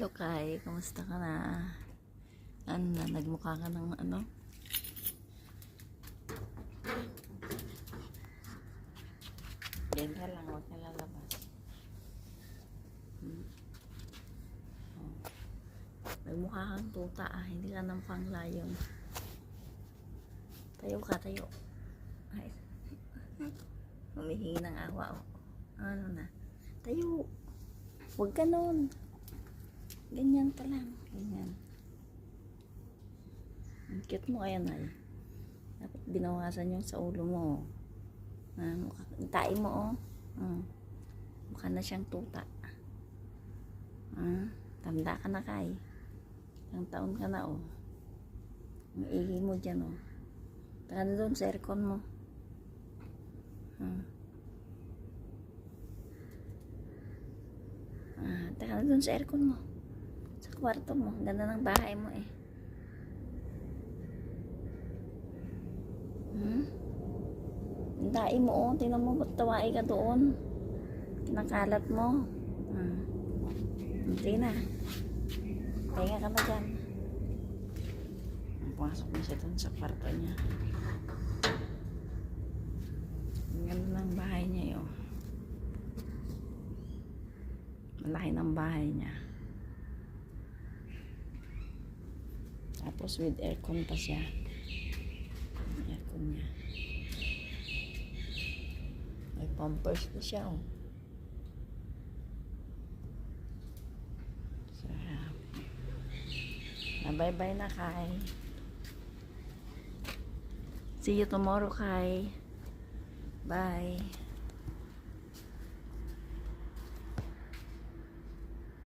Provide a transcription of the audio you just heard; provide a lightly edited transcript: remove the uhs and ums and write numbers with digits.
Hello, Kai. Kamusta ka na? Ano na, nagmukha ka ng ano? Diyan ka lang, huwag ka lalabas. Oh. Nagmukha kang tuta hindi ka ng panglayon. Tayo ka, tayo. Ay. Humihingi ng awa. Ano na? Tayo. Huwag ka nun. Ganyan ka lang. Ganyan. Ang cute mo kaya, Nay. Dapat binawasan yung sa ulo mo. Tain mo, mukha na siyang tuta. Tanda ka na, Kay. Ilang taon ka na, Ang ihi mo dyan, Taka na doon sa aircon mo. Taka na doon sa aircon mo. Sa kwarto mo. Ganda ng bahay mo, Dai mo, tingnan mo, ba't tawai ka doon? Kinakalat mo. Hindi na. Pahinga ka na dyan. Pumasok na siya doon sa kwarto niya. Ang ganda ng bahay niya, Malaki ng bahay niya. Tapos with aircon pa siya. Aircon niya. May pampers pa siya, Sarap. Bye-bye na, Kai. See you tomorrow, Kai. Bye.